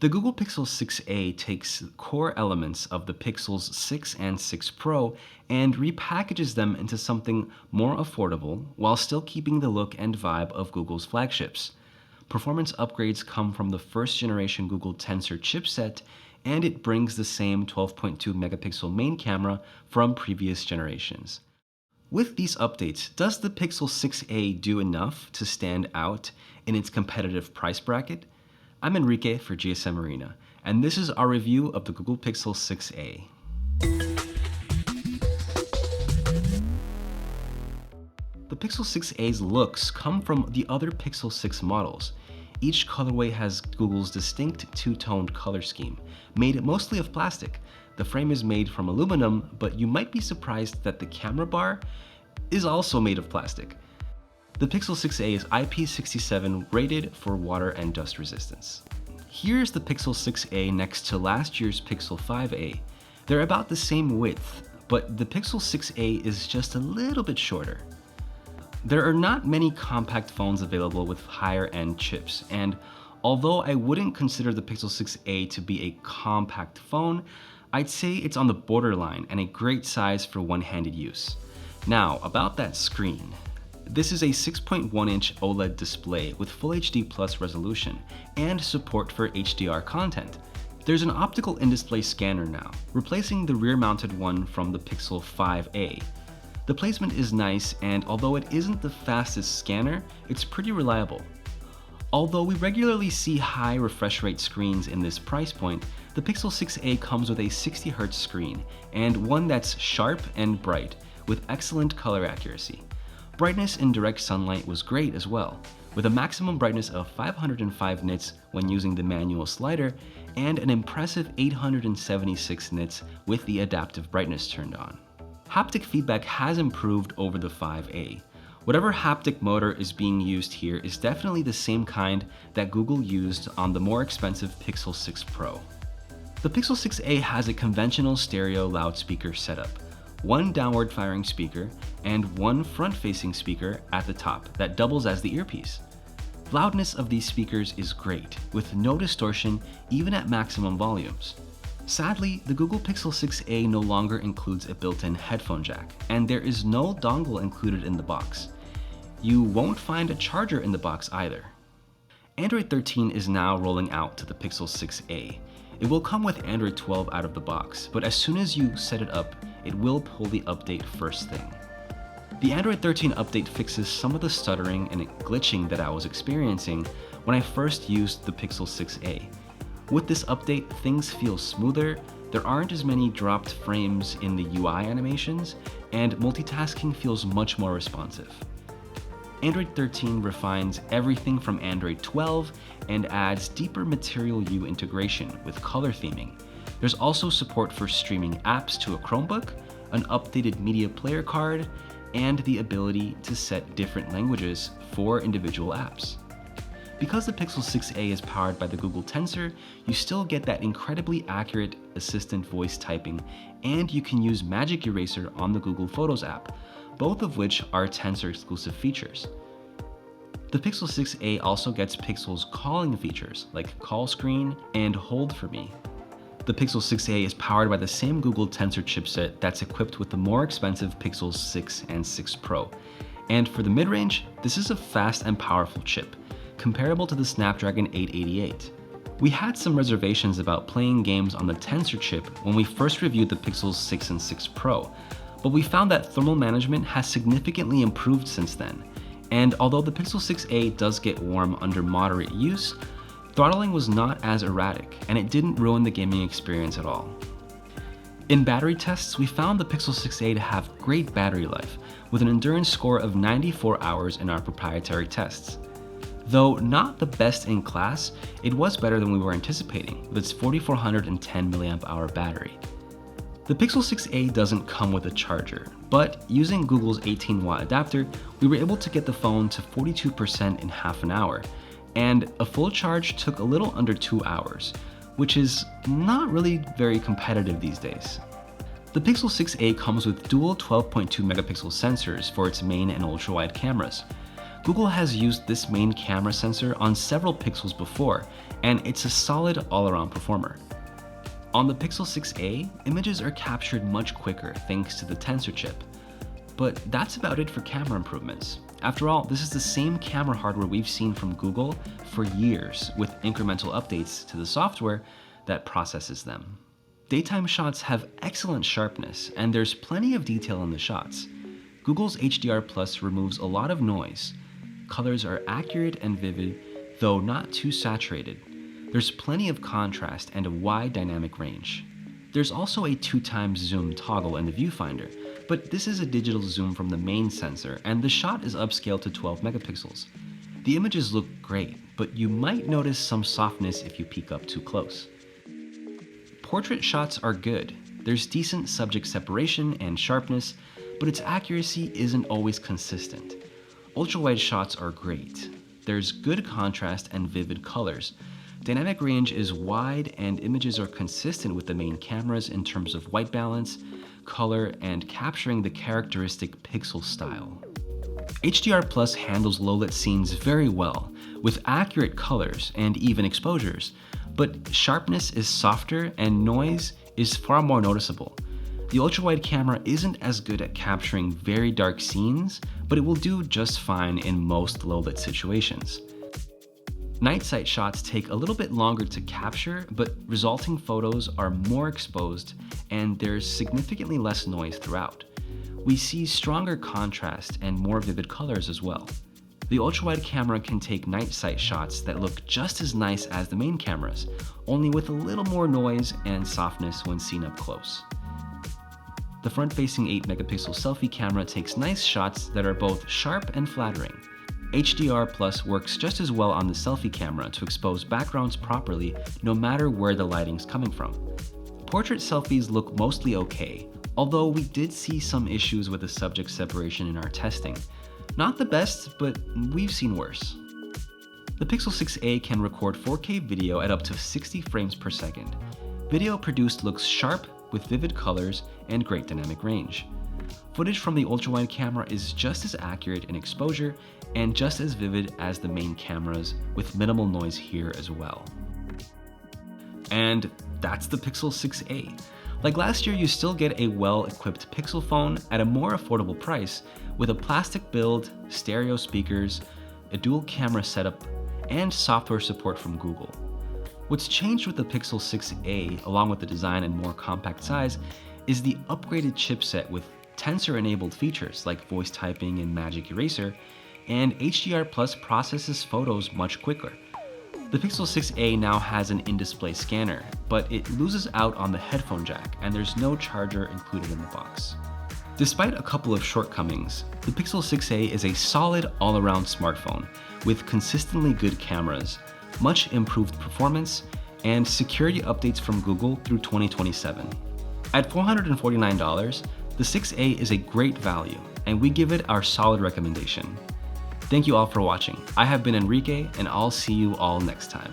The Google Pixel 6a takes core elements of the Pixels 6 and 6 Pro and repackages them into something more affordable while still keeping the look and vibe of Google's flagships. Performance upgrades come from the first generation Google Tensor chipset, and it brings the same 12.2 megapixel main camera from previous generations. With these updates, does the Pixel 6a do enough to stand out in its competitive price bracket? I'm Enrique for GSM Arena, and this is our review of the Google Pixel 6a. The Pixel 6a's looks come from the other Pixel 6 models. Each colorway has Google's distinct two-toned color scheme, made mostly of plastic. The frame is made from aluminum, but you might be surprised that the camera bar is also made of plastic. The Pixel 6a is IP67 rated for water and dust resistance. Here's the Pixel 6a next to last year's Pixel 5a. They're about the same width, but the Pixel 6a is just a little bit shorter. There are not many compact phones available with higher-end chips, and although I wouldn't consider the Pixel 6a to be a compact phone, I'd say it's on the borderline and a great size for one-handed use. Now, about that screen. This is a 6.1-inch OLED display with Full HD Plus resolution and support for HDR content. There's an optical in-display scanner now, replacing the rear-mounted one from the Pixel 5a. The placement is nice, and although it isn't the fastest scanner, it's pretty reliable. Although we regularly see high refresh rate screens in this price point, the Pixel 6a comes with a 60Hz screen, and one that's sharp and bright, with excellent color accuracy. Brightness in direct sunlight was great as well, with a maximum brightness of 505 nits when using the manual slider, and an impressive 876 nits with the adaptive brightness turned on. Haptic feedback has improved over the 5a. Whatever haptic motor is being used here is definitely the same kind that Google used on the more expensive Pixel 6 Pro. The Pixel 6a has a conventional stereo loudspeaker setup, one downward-firing speaker, and one front-facing speaker at the top that doubles as the earpiece. Loudness of these speakers is great, with no distortion even at maximum volumes. Sadly, the Google Pixel 6a no longer includes a built-in headphone jack, and there is no dongle included in the box. You won't find a charger in the box either. Android 13 is now rolling out to the Pixel 6a. It will come with Android 12 out of the box, but as soon as you set it up, it will pull the update first thing. The Android 13 update fixes some of the stuttering and glitching that I was experiencing when I first used the Pixel 6a. With this update, things feel smoother, there aren't as many dropped frames in the UI animations, and multitasking feels much more responsive. Android 13 refines everything from Android 12 and adds deeper Material You integration with color theming. There's also support for streaming apps to a Chromebook, an updated media player card, and the ability to set different languages for individual apps. Because the Pixel 6a is powered by the Google Tensor, you still get that incredibly accurate assistant voice typing, and you can use Magic Eraser on the Google Photos app, both of which are Tensor exclusive features. The Pixel 6a also gets Pixel's calling features like Call Screen and Hold For Me. The Pixel 6a is powered by the same Google Tensor chipset that's equipped with the more expensive Pixel 6 and 6 Pro. And for the mid-range, this is a fast and powerful chip, comparable to the Snapdragon 888. We had some reservations about playing games on the Tensor chip when we first reviewed the Pixel 6 and 6 Pro, but we found that thermal management has significantly improved since then. And although the Pixel 6a does get warm under moderate use, throttling was not as erratic, and it didn't ruin the gaming experience at all. In battery tests, we found the Pixel 6a to have great battery life, with an endurance score of 94 hours in our proprietary tests. Though not the best in class, it was better than we were anticipating with its 4410 mAh battery. The Pixel 6a doesn't come with a charger, but using Google's 18-watt adapter, we were able to get the phone to 42% in half an hour, and a full charge took a little under 2 hours, which is not really very competitive these days. The Pixel 6a comes with dual 12.2 megapixel sensors for its main and ultra-wide cameras. Google has used this main camera sensor on several Pixels before, and it's a solid all-around performer. On the Pixel 6a, images are captured much quicker thanks to the tensor chip. But that's about it for camera improvements. After all, this is the same camera hardware we've seen from Google for years, with incremental updates to the software that processes them. Daytime shots have excellent sharpness, and there's plenty of detail in the shots. Google's HDR Plus removes a lot of noise. Colors are accurate and vivid, though not too saturated. There's plenty of contrast and a wide dynamic range. There's also a 2x zoom toggle in the viewfinder, but this is a digital zoom from the main sensor, and the shot is upscaled to 12 megapixels. The images look great, but you might notice some softness if you peek up too close. Portrait shots are good. There's decent subject separation and sharpness, but its accuracy isn't always consistent. Ultra-wide shots are great. There's good contrast and vivid colors. Dynamic range is wide, and images are consistent with the main cameras in terms of white balance, color, and capturing the characteristic pixel style. HDR Plus handles low-lit scenes very well, with accurate colors and even exposures, but sharpness is softer and noise is far more noticeable. The ultra-wide camera isn't as good at capturing very dark scenes, but it will do just fine in most low-lit situations. Night sight shots take a little bit longer to capture, but resulting photos are more exposed and there's significantly less noise throughout. We see stronger contrast and more vivid colors as well. The ultra-wide camera can take night sight shots that look just as nice as the main cameras, only with a little more noise and softness when seen up close. The front-facing 8-megapixel selfie camera takes nice shots that are both sharp and flattering. HDR Plus works just as well on the selfie camera to expose backgrounds properly no matter where the lighting's coming from. Portrait selfies look mostly okay, although we did see some issues with the subject separation in our testing. Not the best, but we've seen worse. The Pixel 6a can record 4K video at up to 60 frames per second. Video produced looks sharp with vivid colors and great dynamic range. Footage from the ultra-wide camera is just as accurate in exposure and just as vivid as the main cameras, with minimal noise here as well. And that's the Pixel 6a. Like last year, you still get a well-equipped Pixel phone at a more affordable price with a plastic build, stereo speakers, a dual camera setup, and software support from Google. What's changed with the Pixel 6a, along with the design and more compact size, is the upgraded chipset with Tensor-enabled features like voice typing and Magic Eraser, and HDR Plus processes photos much quicker. The Pixel 6a now has an in-display scanner, but it loses out on the headphone jack, and there's no charger included in the box. Despite a couple of shortcomings, the Pixel 6a is a solid all-around smartphone with consistently good cameras, much improved performance, and security updates from Google through 2027. At $449, the 6a is a great value, and we give it our solid recommendation. Thank you all for watching. I have been Enrique, and I'll see you all next time.